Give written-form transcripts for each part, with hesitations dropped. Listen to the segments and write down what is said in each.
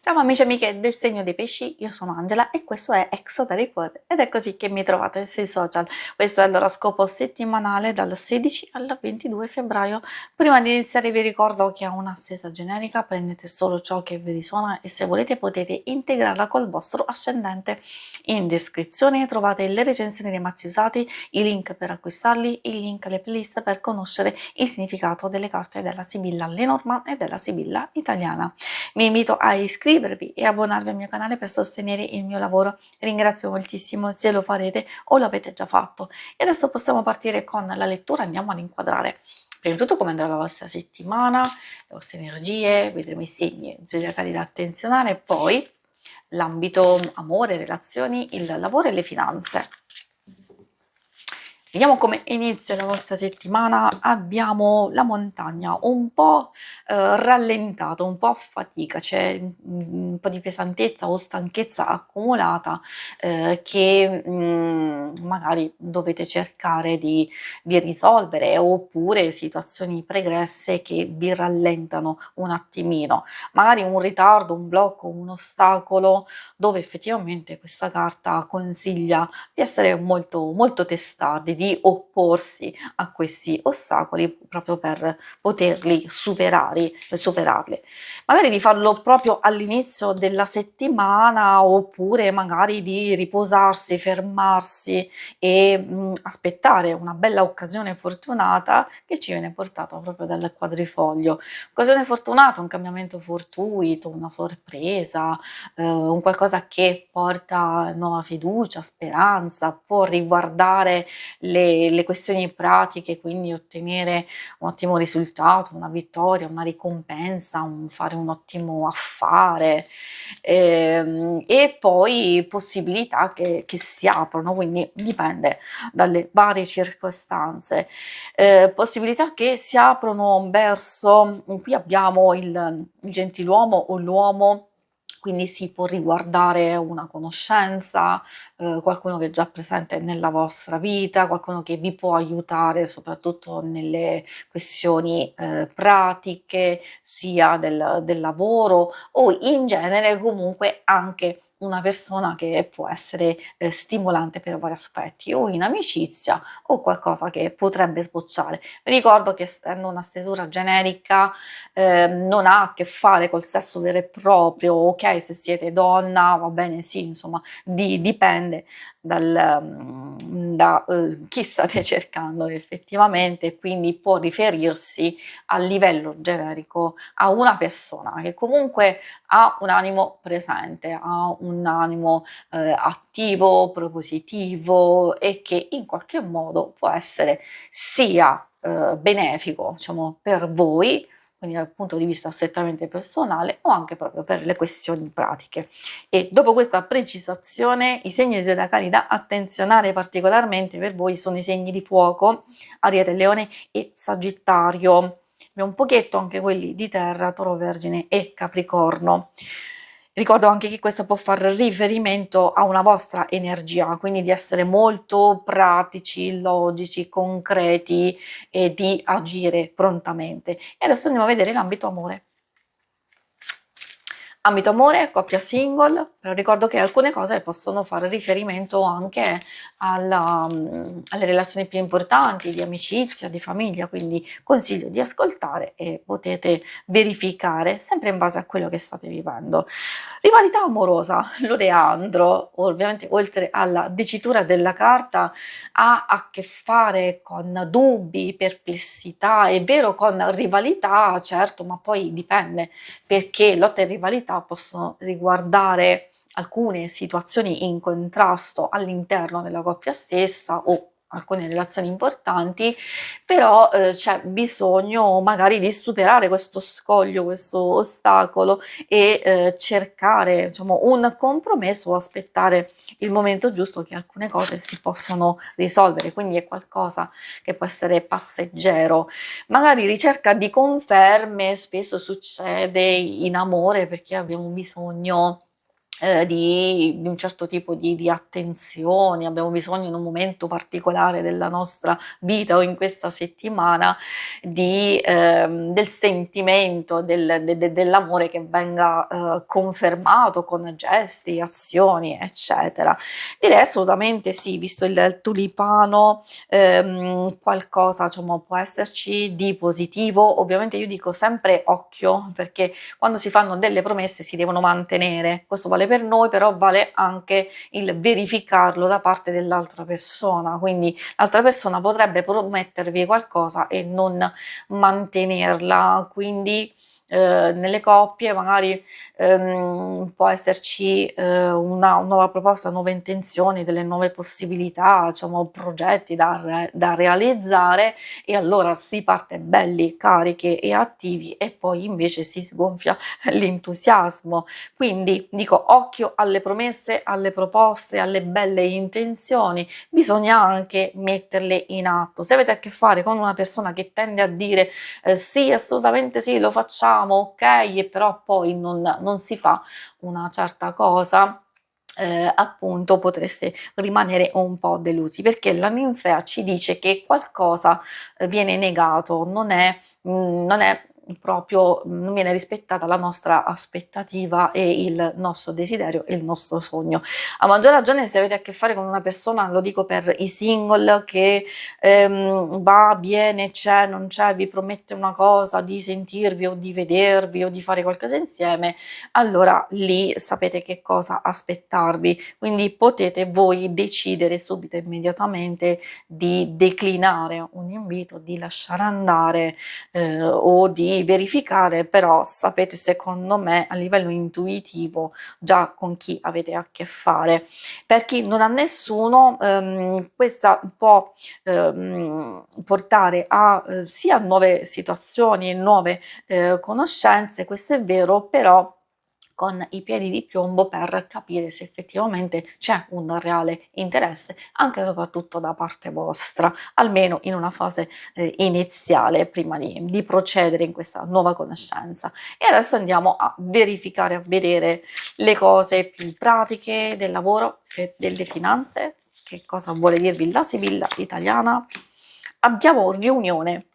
Ciao amici e amiche del segno dei pesci, io sono Angela e questo è Exoteric World ed è così che mi trovate sui social. Questo è l'oroscopo settimanale dal 16 al 22 febbraio. Prima di iniziare vi ricordo che è una stesa generica, prendete solo ciò che vi risuona e se volete potete integrarla col vostro ascendente. In descrizione trovate le recensioni dei mazzi usati, i link per acquistarli e i link alle playlist per conoscere il significato delle carte della Sibilla Lenormand e della Sibilla italiana. Vi invito a iscrivervi e abbonarvi al mio canale per sostenere il mio lavoro. Ringrazio moltissimo se lo farete o lo avete già fatto. E adesso possiamo partire con la lettura, andiamo ad inquadrare prima di tutto come andrà la vostra settimana, le vostre energie, vedremo i segni zodiacali da attenzionare, poi l'ambito amore, relazioni, il lavoro e le finanze. Vediamo come inizia la vostra settimana. Abbiamo la montagna un po' rallentata, un po' a fatica, c'è un po' di pesantezza o stanchezza accumulata che magari dovete cercare di risolvere, oppure situazioni pregresse che vi rallentano un attimino, magari un ritardo, un blocco, un ostacolo, dove effettivamente questa carta consiglia di essere molto testardi, di opporsi a questi ostacoli proprio per poterli superarli. Magari di farlo proprio all'inizio della settimana, oppure magari di riposarsi, fermarsi e aspettare una bella occasione fortunata che ci viene portata proprio dal quadrifoglio. Occasione fortunata, un cambiamento fortuito, una sorpresa, un qualcosa che porta nuova fiducia, speranza, può riguardare le questioni pratiche, quindi ottenere un ottimo risultato, una vittoria, una ricompensa, fare un ottimo affare, e poi possibilità che si aprono, quindi dipende dalle varie circostanze. Possibilità che si aprono verso, qui abbiamo il gentiluomo o l'uomo, quindi si può riguardare una conoscenza, qualcuno che è già presente nella vostra vita, qualcuno che vi può aiutare soprattutto nelle questioni pratiche, sia del lavoro o in genere comunque anche una persona che può essere stimolante per vari aspetti, o in amicizia o qualcosa che potrebbe sbocciare. Vi ricordo che essendo una stesura generica non ha a che fare col sesso vero e proprio, ok, se siete donna va bene, sì, insomma, dipende da chi state cercando effettivamente, quindi può riferirsi a livello generico a una persona che comunque ha un animo presente, ha un animo attivo, propositivo e che in qualche modo può essere sia benefico, diciamo, per voi, quindi dal punto di vista strettamente personale o anche proprio per le questioni pratiche. E dopo questa precisazione, i segni zodiacali da attenzionare particolarmente per voi sono i segni di fuoco, Ariete, Leone e Sagittario. Abbiamo un pochetto anche quelli di terra, Toro, Vergine e Capricorno. Ricordo anche che questo può far riferimento a una vostra energia, quindi di essere molto pratici, logici, concreti e di agire prontamente. E adesso andiamo a vedere l'ambito amore. Ambito amore, coppia single, però ricordo che alcune cose possono fare riferimento anche alle relazioni più importanti, di amicizia, di famiglia, quindi consiglio di ascoltare e potete verificare sempre in base a quello che state vivendo. Rivalità amorosa, Loreandro, ovviamente oltre alla dicitura della carta, ha a che fare con dubbi, perplessità, è vero con rivalità, certo, ma poi dipende perché lotta e rivalità possono riguardare alcune situazioni in contrasto all'interno della coppia stessa o alcune relazioni importanti, però c'è bisogno magari di superare questo scoglio, questo ostacolo e cercare, diciamo, un compromesso o aspettare il momento giusto che alcune cose si possono risolvere, quindi è qualcosa che può essere passeggero. Magari ricerca di conferme spesso succede in amore perché abbiamo bisogno di un certo tipo di attenzioni, abbiamo bisogno in un momento particolare della nostra vita o in questa settimana del sentimento, dell'amore che venga, confermato con gesti, azioni, eccetera. Direi assolutamente sì, visto il tulipano, qualcosa diciamo può esserci di positivo. Ovviamente io dico sempre occhio, perché quando si fanno delle promesse si devono mantenere. Questo vale per noi, però vale anche il verificarlo da parte dell'altra persona. Quindi l'altra persona potrebbe promettervi qualcosa e non mantenerla. Quindi nelle coppie magari può esserci una nuova proposta, nuove intenzioni, delle nuove possibilità, diciamo, progetti da realizzare e allora si parte belli, carichi e attivi e poi invece si sgonfia l'entusiasmo. Quindi dico occhio alle promesse, alle proposte, alle belle intenzioni, bisogna anche metterle in atto. Se avete a che fare con una persona che tende a dire sì, assolutamente sì, lo facciamo, ok, e però poi non si fa una certa cosa, appunto potreste rimanere un po' delusi, perché la ninfea ci dice che qualcosa, viene negato, non è proprio non viene rispettata la nostra aspettativa e il nostro desiderio e il nostro sogno. A maggior ragione se avete a che fare con una persona, lo dico per i single, che, va, viene, c'è, non c'è, vi promette una cosa, di sentirvi o di vedervi o di fare qualcosa insieme, allora lì sapete che cosa aspettarvi, quindi potete voi decidere subito, immediatamente di declinare un invito, di lasciare andare, o di verificare, però sapete secondo me a livello intuitivo già con chi avete a che fare. Per chi non ha nessuno, questa può, portare a, sia nuove situazioni, nuove conoscenze, questo è vero, però con i piedi di piombo per capire se effettivamente c'è un reale interesse, anche e soprattutto da parte vostra, almeno in una fase iniziale, prima di procedere in questa nuova conoscenza. E adesso andiamo a verificare, a vedere le cose più pratiche del lavoro e delle finanze. Che cosa vuole dirvi la Sibilla italiana? Abbiamo riunione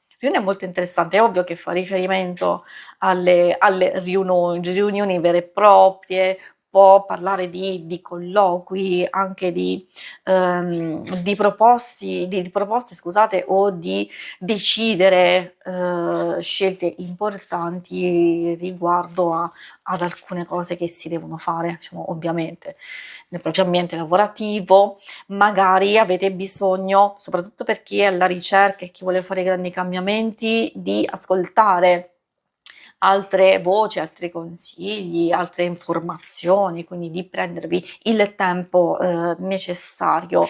molto interessante, è ovvio che fa riferimento alle riunioni vere e proprie, può parlare di colloqui, anche di proposte scusate, o di decidere, scelte importanti riguardo ad alcune cose che si devono fare, diciamo ovviamente nel proprio ambiente lavorativo. Magari avete bisogno, soprattutto per chi è alla ricerca e chi vuole fare grandi cambiamenti, di ascoltare altre voci, altri consigli, altre informazioni, quindi di prendervi il tempo, necessario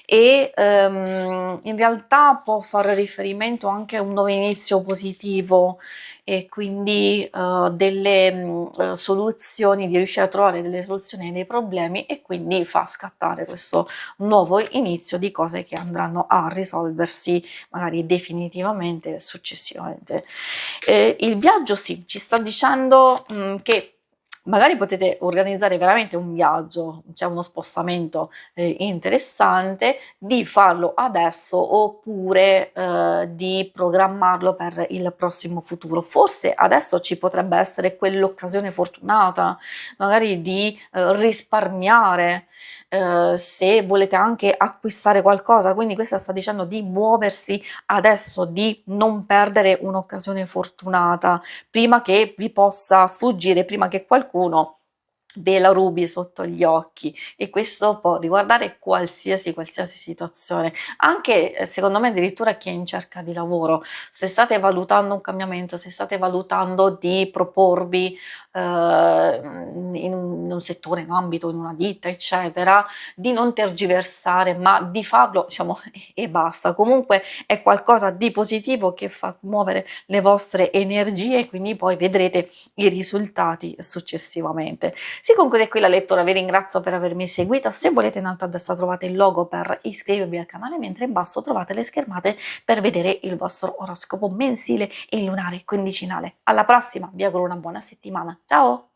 e, in realtà può far riferimento anche a un nuovo inizio positivo e quindi, soluzioni, di riuscire a trovare delle soluzioni ai dei problemi e quindi fa scattare questo nuovo inizio di cose che andranno a risolversi magari definitivamente successivamente. Il viaggio sì, ci sta dicendo, che magari potete organizzare veramente un viaggio, c'è uno spostamento, interessante, di farlo adesso oppure, di programmarlo per il prossimo futuro. Forse adesso ci potrebbe essere quell'occasione fortunata, magari di, risparmiare, se volete anche acquistare qualcosa, quindi questa sta dicendo di muoversi adesso, di non perdere un'occasione fortunata prima che vi possa sfuggire, prima che qualcuno ve la rubi sotto gli occhi e questo può riguardare qualsiasi situazione, anche secondo me addirittura chi è in cerca di lavoro. Se state valutando un cambiamento, se state valutando di proporvi in un settore, in un ambito, in una ditta, eccetera, di non tergiversare, ma di farlo, diciamo, e basta. Comunque è qualcosa di positivo che fa muovere le vostre energie e quindi poi vedrete i risultati successivamente. Si conclude qui la lettura, vi ringrazio per avermi seguita. Se volete in alto a destra trovate il logo per iscrivervi al canale, mentre in basso trovate le schermate per vedere il vostro oroscopo mensile e lunare quindicinale. Alla prossima, vi auguro una buona settimana. Ciao!